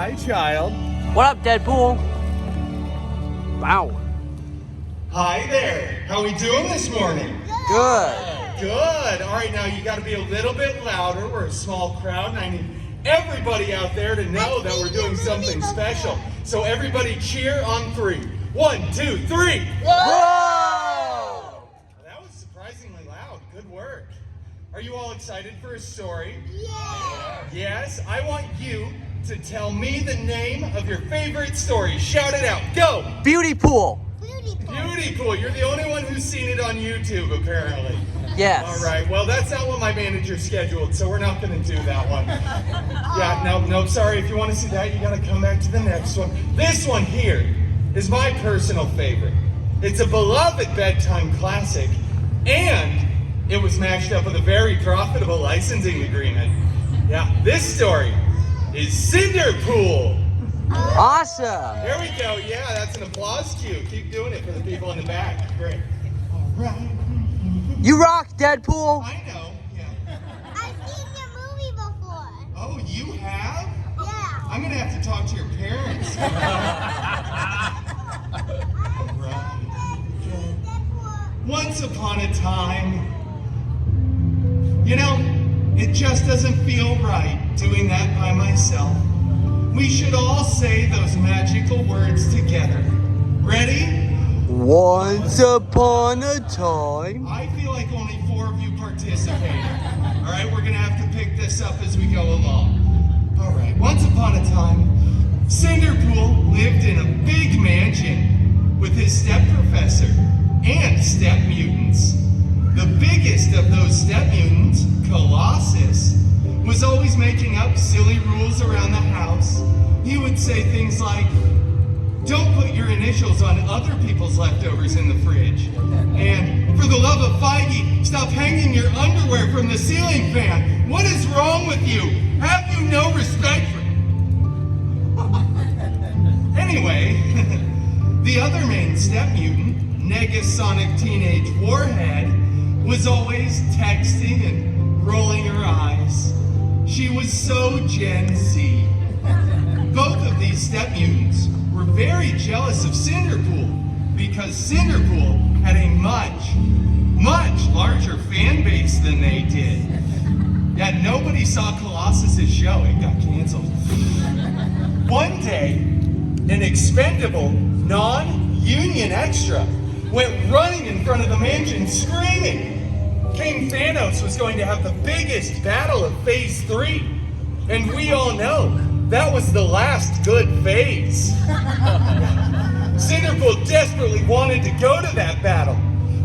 Hi, child. What up, Deadpool? Wow. Hi there. How we doing this morning? Good. Good. All right, now you got to be a little bit louder. We're a small crowd, and I need everybody out there to know that we're doing something special. So everybody cheer on 3. 1, 2, 3. Whoa! That was surprisingly loud. Good work. Are you all excited for a story? Yeah. Yes. I want you to tell me the name of your favorite story. Shout it out. Go. Beauty pool. Beauty Pool. You're the only one who's seen it on YouTube, apparently. Yes. All right. Well, that's not what my manager scheduled, so we're not going to do that one. Yeah. No. Sorry. If you want to see that, you got to come back to the next one. This one here is my personal favorite. It's a beloved bedtime classic, and it was matched up with a very profitable licensing agreement. Yeah. This story is Cinderpool. Awesome. There we go. Yeah, that's an applause cue. Keep doing it for the people in the back. Great. All right. You rock, Deadpool. I know. Yeah. I've seen your movie before. Oh, you have? Yeah. I'm gonna have to talk to your parents. All right. Once upon a time, it just doesn't feel right doing that by myself. We should all say those magical words together. Ready? Once upon a time. I feel like only 4 of you participated. All right, we're gonna have to pick this up as we go along. All right, once upon a time, Cinderpool lived in a big mansion with his step professor and step mutants. The biggest of those step mutants, Colossus, was always making up silly rules around the house. He would say things like, don't put your initials on other people's leftovers in the fridge. And for the love of Feige, stop hanging your underwear from the ceiling fan. What is wrong with you? Have you no respect for... Anyway, the other main step mutant, Negasonic Teenage Warhead, was always texting and rolling her eyes. She was so Gen Z. Both of these step mutants were very jealous of Cinderpool because Cinderpool had a much larger fan base than they did. Yet nobody saw Colossus's show. It got canceled. One day, an expendable, non-union extra went running in front of the mansion screaming. King Thanos was going to have the biggest battle of Phase 3. And we all know that was the last good phase. Cinderpool desperately wanted to go to that battle,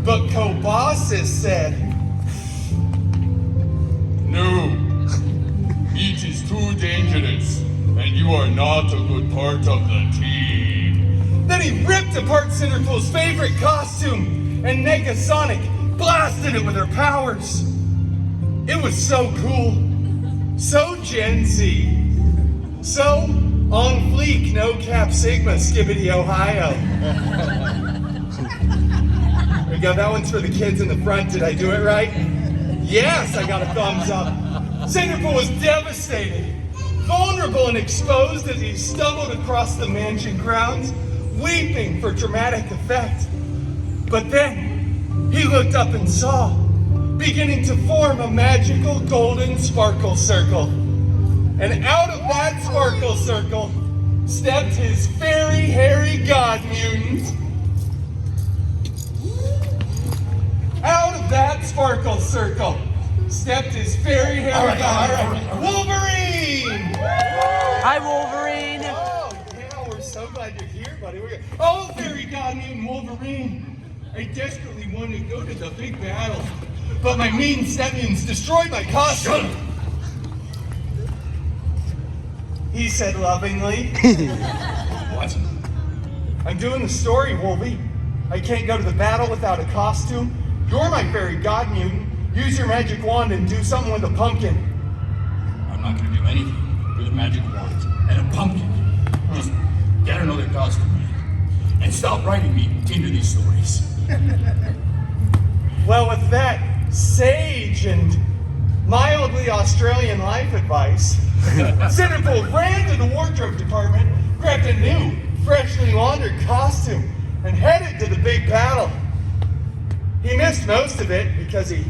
but Colossus said, No, it is too dangerous, and you are not a good part of the team. Then he ripped apart Cinderpool's favorite costume, and Negasonic blasted it with her powers. It was so cool, so Gen Z, so on fleek, no cap sigma, skibbity Ohio. There we go, that one's for the kids in the front. Did I do it right? Yes, I got a thumbs up. Cinderpool was devastated, vulnerable and exposed as he stumbled across the mansion grounds, weeping for dramatic effect. But then, he looked up and saw, beginning to form a magical golden sparkle circle. And out of that sparkle circle stepped his fairy hairy god mutant. Out of that sparkle circle stepped his fairy hairy god. Wolverine! Hi, Wolverine. Oh, yeah, we're so glad you're here, buddy. Oh, fairy god mutant Wolverine. I desperately wanted to go to the big battle, but my mean step mutants destroyed my costume. He said lovingly. What? I'm doing the story, Wolvie. I can't go to the battle without a costume. You're my fairy god mutant. Use your magic wand and do something with a pumpkin. I'm not going to do anything with a magic wand and a pumpkin. Just get another costume and stop writing me into these stories. Well, with that sage and mildly Australian life advice, Cinderpool ran to the wardrobe department, grabbed a new, freshly laundered costume, and headed to the big battle. He missed most of it because he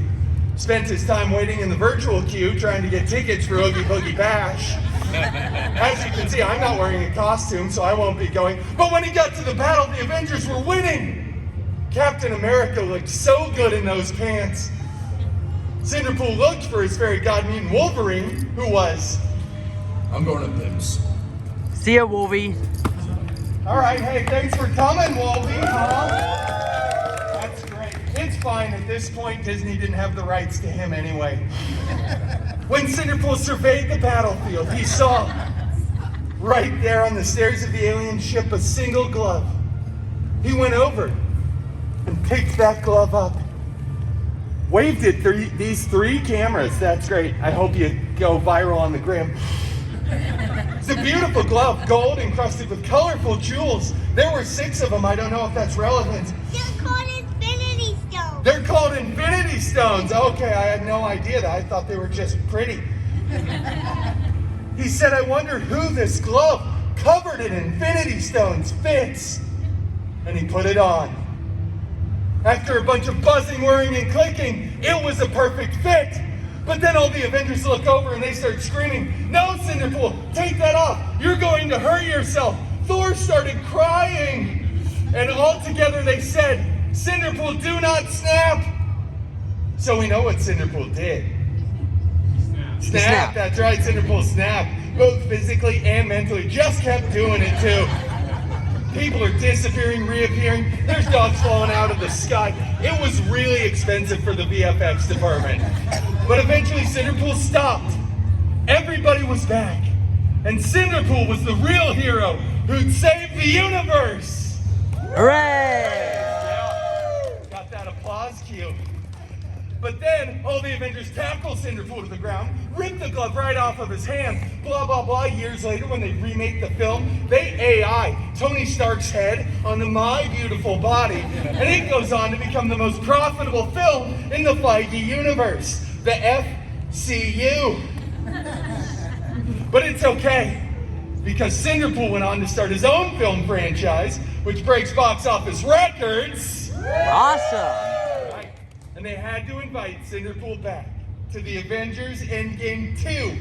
spent his time waiting in the virtual queue trying to get tickets for Oogie Boogie Bash. As you can see, I'm not wearing a costume, so I won't be going. But when he got to the battle, the Avengers were winning. Captain America looked so good in those pants. Cinderpool looked for his fairy god mutant Wolverine, who was... I'm going to Pims. See ya, Wolvie. All right, hey, thanks for coming, Wolvie, huh? That's great. It's fine. At this point, Disney didn't have the rights to him anyway. When Cinderpool surveyed the battlefield, he saw right there on the stairs of the alien ship a single glove. He went over and picked that glove up, waved it through these 3 cameras. That's great. I hope you go viral on the gram. It's a beautiful glove, gold encrusted with colorful jewels. There were 6 of them. I don't know if that's relevant. They're called Infinity Stones. They're called Infinity Stones. Okay, I had no idea that. I thought they were just pretty. He said, I wonder who this glove covered in Infinity Stones fits. And he put it on. After a bunch of buzzing, whirring, and clicking, it was a perfect fit. But then all the Avengers look over and they start screaming, no, Cinderpool, take that off. You're going to hurt yourself. Thor started crying. And all together they said, Cinderpool, do not snap. So we know what Cinderpool did. Snap. That's right, Cinderpool snapped. Both physically and mentally. Just kept doing it too. People are disappearing, reappearing. There's dogs falling out of the sky. It was really expensive for the VFX department. But eventually Cinderpool stopped. Everybody was back. And Cinderpool was the real hero who'd saved the universe. Hooray! Got that applause cue. But then all the Avengers tackled Cinderpool to the ground, ripped the glove right off of his hand. Blah, blah, blah. Years later, when they remake the film, they AI Tony Stark's head onto My Beautiful Body. And it goes on to become the most profitable film in the Feige universe, the FCU. But it's okay, because Cinderpool went on to start his own film franchise, which breaks box office records. Awesome. And they had to invite Cinderpool back to the Avengers Endgame 2,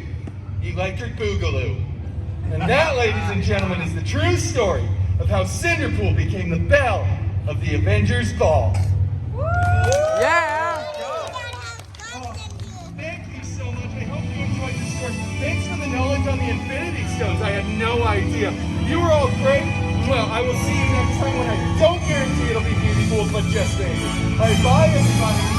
Electric Boogaloo. And that, ladies and gentlemen, is the true story of how Cinderpool became the belle of the Avengers Ball. Yeah. Thank you so much. I hope you enjoyed the story. Thanks for the knowledge on the Infinity Stones. I had no idea. You were all great. Well, I will see you next time when I don't guarantee it'll be beautiful, but just maybe. All right, bye, everybody.